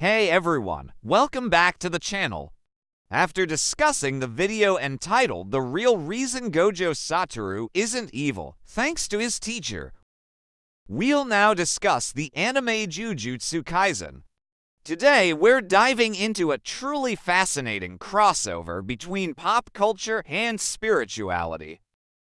Hey everyone, welcome back to the channel. After discussing the video entitled The Real Reason Gojo Satoru Isn't Evil, thanks to his teacher, we'll now discuss the anime Jujutsu Kaisen. Today, we're diving into a truly fascinating crossover between pop culture and spirituality.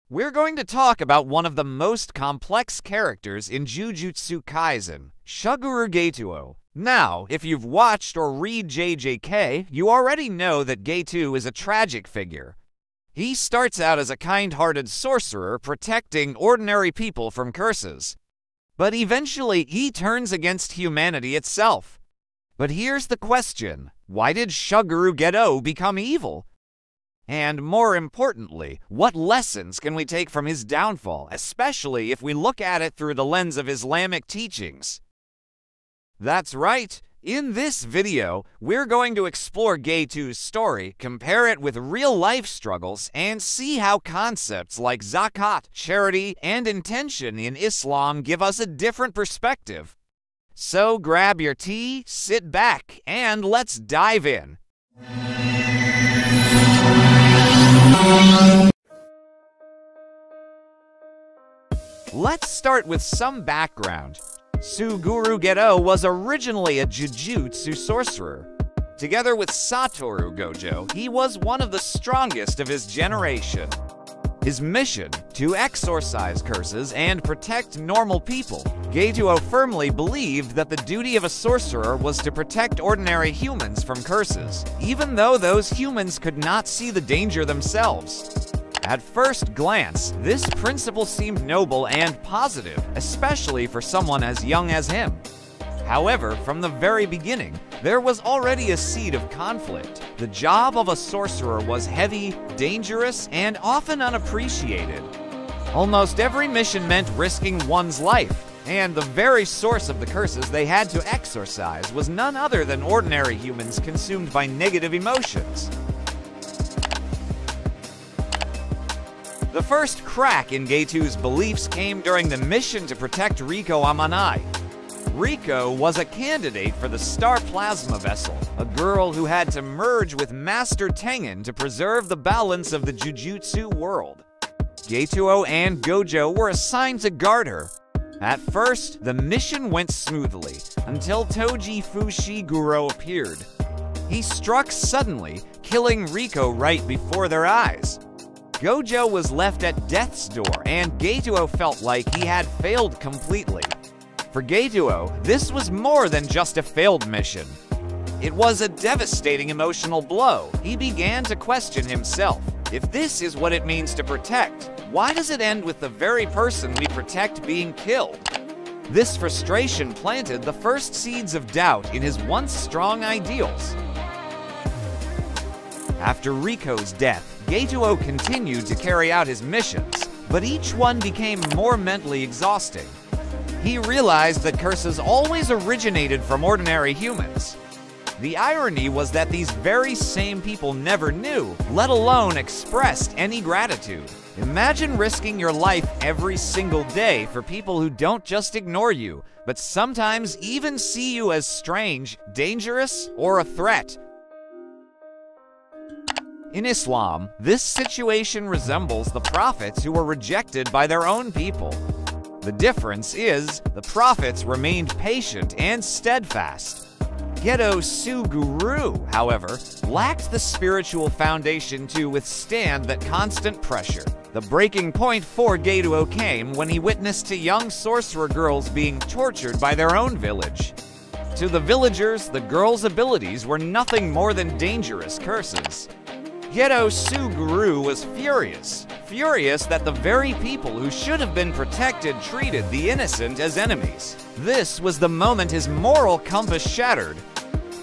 We're going to talk about one of the most complex characters in Jujutsu Kaisen, Suguru Geto. Now, if you've watched or read JJK, you already know that Geto is a tragic figure. He starts out as a kind-hearted sorcerer protecting ordinary people from curses. But eventually, he turns against humanity itself. But here's the question: why did Suguru Geto become evil? And more importantly, what lessons can we take from his downfall, especially if we look at it through the lens of Islamic teachings? That's right, in this video, we're going to explore Geto's story, compare it with real-life struggles, and see how concepts like Zakat, charity, and intention in Islam give us a different perspective. So grab your tea, sit back, and let's dive in. Let's start with some background. Suguru Geto was originally a Jujutsu sorcerer. Together with Satoru Gojo, he was one of the strongest of his generation. His mission, to exorcise curses and protect normal people. Geto firmly believed that the duty of a sorcerer was to protect ordinary humans from curses, even though those humans could not see the danger themselves. At first glance, this principle seemed noble and positive, especially for someone as young as him. However, from the very beginning, there was already a seed of conflict. The job of a sorcerer was heavy, dangerous, and often unappreciated. Almost every mission meant risking one's life, and the very source of the curses they had to exorcise was none other than ordinary humans consumed by negative emotions. The first crack in Geto's beliefs came during the mission to protect Riko Amanai. Riko was a candidate for the Star Plasma Vessel, a girl who had to merge with Master Tengen to preserve the balance of the Jujutsu world. Geto and Gojo were assigned to guard her. At first, the mission went smoothly, until Toji Fushiguro appeared. He struck suddenly, killing Riko right before their eyes. Gojo was left at death's door, and Geto felt like he had failed completely. For Geto, this was more than just a failed mission. It was a devastating emotional blow. He began to question himself. If this is what it means to protect, why does it end with the very person we protect being killed? This frustration planted the first seeds of doubt in his once strong ideals. After Riko's death, Geto continued to carry out his missions, but each one became more mentally exhausting. He realized that curses always originated from ordinary humans. The irony was that these very same people never knew, let alone expressed any gratitude. Imagine risking your life every single day for people who don't just ignore you, but sometimes even see you as strange, dangerous, or a threat. In Islam, this situation resembles the prophets who were rejected by their own people. The difference is, the prophets remained patient and steadfast. Geto Suguru, however, lacked the spiritual foundation to withstand that constant pressure. The breaking point for Geto came when he witnessed two young sorcerer girls being tortured by their own village. To the villagers, the girls' abilities were nothing more than dangerous curses. Geto Suguru was furious that the very people who should have been protected treated the innocent as enemies. This was the moment his moral compass shattered.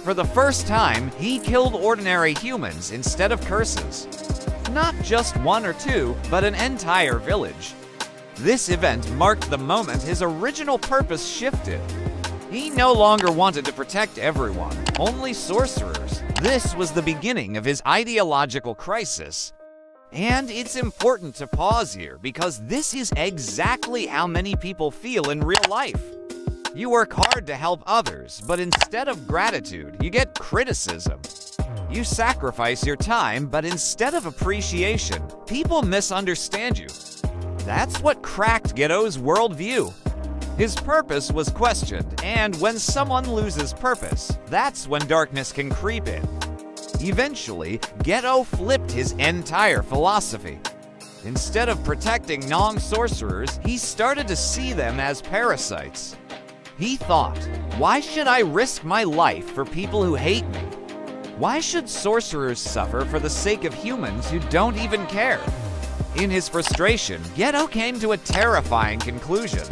For the first time, he killed ordinary humans instead of curses. Not just one or two, but an entire village. This event marked the moment his original purpose shifted. He no longer wanted to protect everyone, only sorcerers. This was the beginning of his ideological crisis. And it's important to pause here because this is exactly how many people feel in real life. You work hard to help others, but instead of gratitude, you get criticism. You sacrifice your time, but instead of appreciation, people misunderstand you. That's what cracked Geto's worldview. His purpose was questioned, and when someone loses purpose, that's when darkness can creep in. Eventually, Geto flipped his entire philosophy. Instead of protecting non-sorcerers, he started to see them as parasites. He thought, why should I risk my life for people who hate me? Why should sorcerers suffer for the sake of humans who don't even care? In his frustration, Geto came to a terrifying conclusion.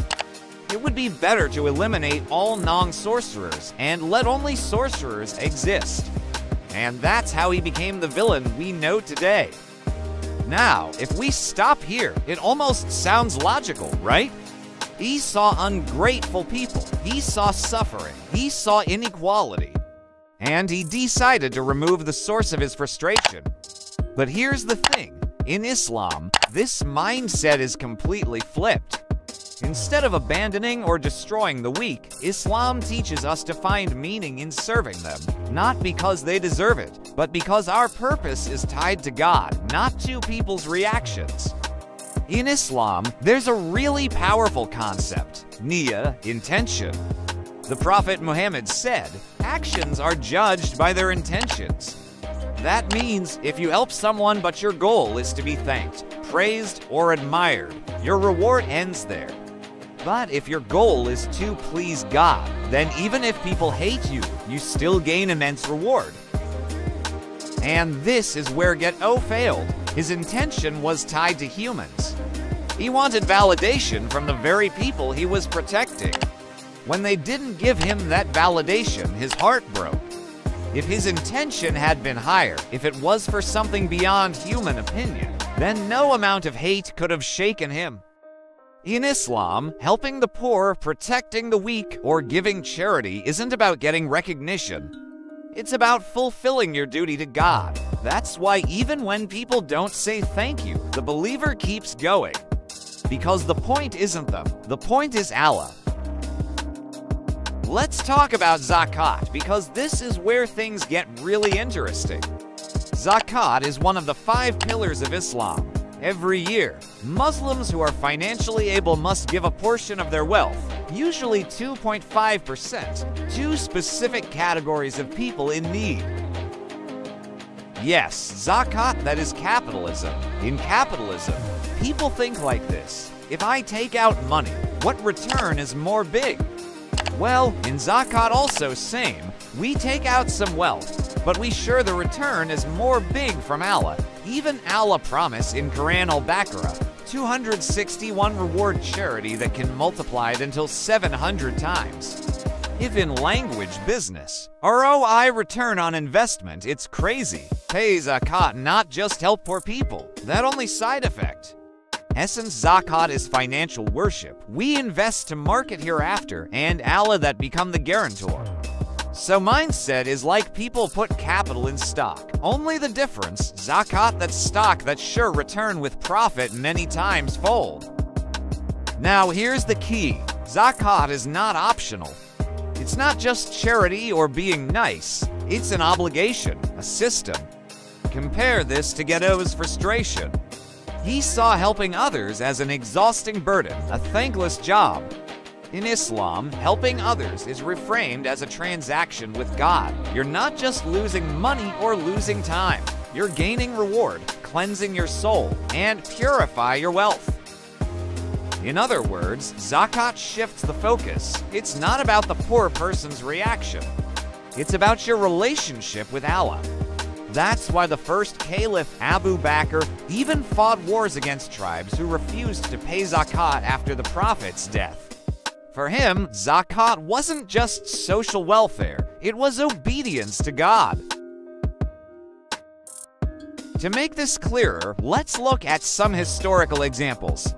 It would be better to eliminate all non-sorcerers and let only sorcerers exist. And that's how he became the villain we know today. Now, if we stop here, it almost sounds logical, right? He saw ungrateful people, he saw suffering, he saw inequality, and he decided to remove the source of his frustration. But here's the thing, in Islam, this mindset is completely flipped. Instead of abandoning or destroying the weak, Islam teaches us to find meaning in serving them, not because they deserve it, but because our purpose is tied to God, not to people's reactions. In Islam, there's a really powerful concept, niyyah, intention. The Prophet Muhammad said, actions are judged by their intentions. That means if you help someone but your goal is to be thanked, praised, or admired, your reward ends there. But if your goal is to please God, then even if people hate you, you still gain immense reward. And this is where Geto failed. His intention was tied to humans. He wanted validation from the very people he was protecting. When they didn't give him that validation, his heart broke. If his intention had been higher, if it was for something beyond human opinion, then no amount of hate could have shaken him. In Islam, helping the poor, protecting the weak, or giving charity isn't about getting recognition. It's about fulfilling your duty to God. That's why even when people don't say thank you, the believer keeps going. Because the point isn't them, the point is Allah. Let's talk about Zakat, because this is where things get really interesting. Zakat is one of the 5 pillars of Islam. Every year, Muslims who are financially able must give a portion of their wealth, usually 2.5%, to specific categories of people in need. Yes, Zakat, that is capitalism. In capitalism, people think like this. If I take out money, what return is more big? Well, in Zakat also same. We take out some wealth, but we sure the return is more big from Allah. Even Allah promise in Quran al-Baqarah, 261 reward charity that can multiply it until 700 times. If in language business, ROI return on investment, it's crazy. Pay Zakat, not just help poor people. That only side effect. Essence Zakat is financial worship. We invest to market hereafter, and Allah that become the guarantor. So mindset is like people put capital in stock. Only the difference, Zakat that's stock that sure return with profit many times fold. Now here's the key. Zakat is not optional. It's not just charity or being nice. It's an obligation, a system. Compare this to Geto's frustration. He saw helping others as an exhausting burden, a thankless job. In Islam, helping others is reframed as a transaction with God. You're not just losing money or losing time. You're gaining reward, cleansing your soul, and purify your wealth. In other words, Zakat shifts the focus. It's not about the poor person's reaction. It's about your relationship with Allah. That's why the first caliph, Abu Bakr, even fought wars against tribes who refused to pay Zakat after the Prophet's death. For him, Zakat wasn't just social welfare, it was obedience to God. To make this clearer, let's look at some historical examples.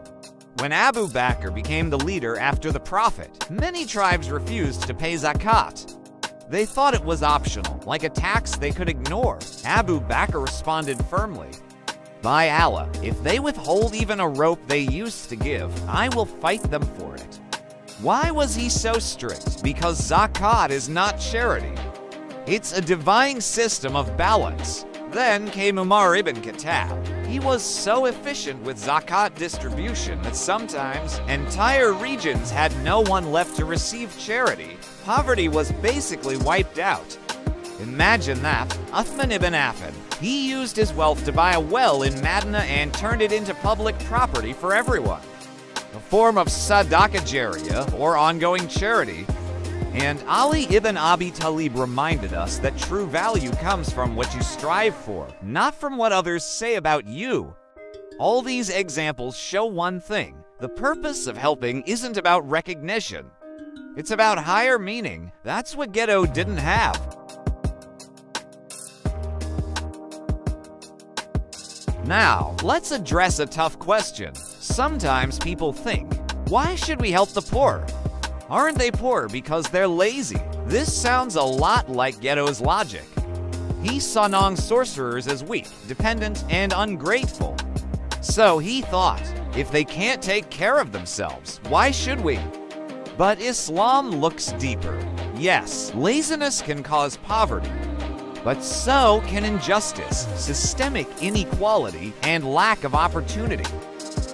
When Abu Bakr became the leader after the Prophet, many tribes refused to pay Zakat. They thought it was optional, like a tax they could ignore. Abu Bakr responded firmly, "By Allah, if they withhold even a rope they used to give, I will fight them for it." Why was he so strict? Because Zakat is not charity. It's a divine system of balance. Then came Umar ibn Khattab. He was so efficient with Zakat distribution that sometimes entire regions had no one left to receive charity. Poverty was basically wiped out. Imagine that. Uthman ibn Affan. He used his wealth to buy a well in Medina and turned it into public property for everyone. A form of sadaqah jariyah, or ongoing charity. And Ali ibn Abi Talib reminded us that true value comes from what you strive for, not from what others say about you. All these examples show one thing: the purpose of helping isn't about recognition. It's about higher meaning. That's what Geto didn't have. Now, let's address a tough question. Sometimes people think, why should we help the poor? Aren't they poor because they're lazy? This sounds a lot like Geto's logic. He saw sorcerers as weak, dependent, and ungrateful. So he thought, if they can't take care of themselves, why should we? But Islam looks deeper. Yes, laziness can cause poverty, but so can injustice, systemic inequality, and lack of opportunity.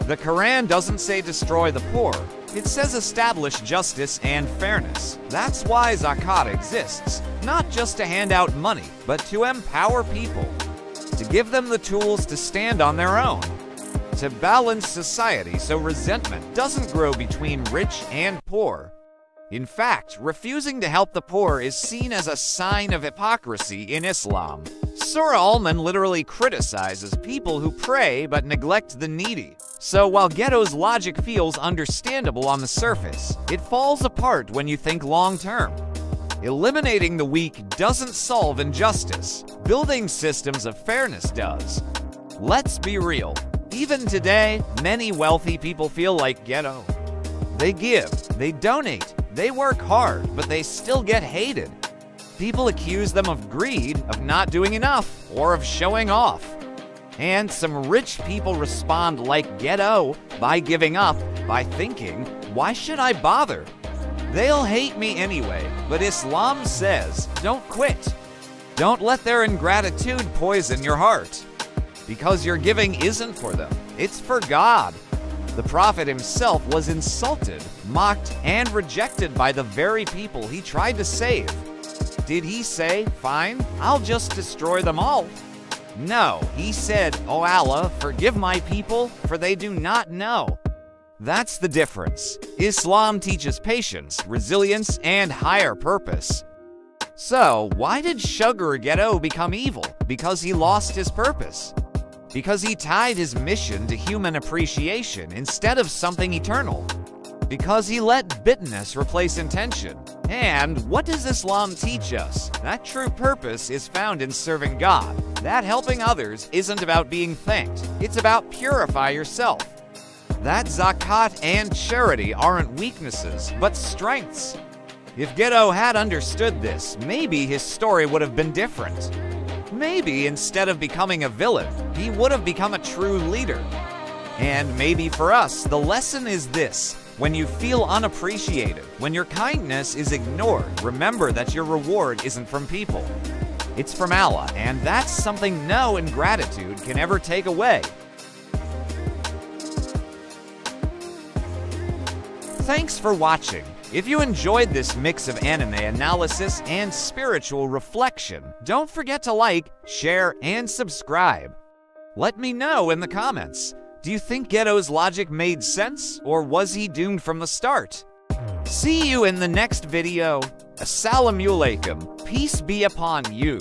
The Quran doesn't say destroy the poor. It says establish justice and fairness. That's why Zakat exists, not just to hand out money, but to empower people, to give them the tools to stand on their own, to balance society so resentment doesn't grow between rich and poor. In fact, refusing to help the poor is seen as a sign of hypocrisy in Islam. Surah Al-Man literally criticizes people who pray but neglect the needy. So while Geto's logic feels understandable on the surface, it falls apart when you think long-term. Eliminating the weak doesn't solve injustice. Building systems of fairness does. Let's be real. Even today, many wealthy people feel like Geto. They give, they donate, they work hard, but they still get hated. People accuse them of greed, of not doing enough, or of showing off. And some rich people respond like Geto by giving up, by thinking, why should I bother? They'll hate me anyway, but Islam says, don't quit. Don't let their ingratitude poison your heart. Because your giving isn't for them, it's for God. The Prophet himself was insulted, mocked, and rejected by the very people he tried to save. Did he say, fine, I'll just destroy them all? No, he said, "O Allah, forgive my people, for they do not know." That's the difference. Islam teaches patience, resilience, and higher purpose. So, why did Suguru Geto become evil? Because he lost his purpose. Because he tied his mission to human appreciation instead of something eternal. Because he let bitterness replace intention. And what does Islam teach us? That true purpose is found in serving God. That helping others isn't about being thanked. It's about purify yourself. That zakat and charity aren't weaknesses, but strengths. If Geto had understood this, maybe his story would have been different. Maybe instead of becoming a villain, he would have become a true leader. And maybe for us, the lesson is this. When you feel unappreciated, when your kindness is ignored, remember that your reward isn't from people. It's from Allah, and that's something no ingratitude can ever take away. Thanks for watching. If you enjoyed this mix of anime analysis and spiritual reflection, don't forget to like, share, and subscribe. Let me know in the comments. Do you think Geto's logic made sense, or was he doomed from the start? See you in the next video. Assalamu alaikum. Peace be upon you.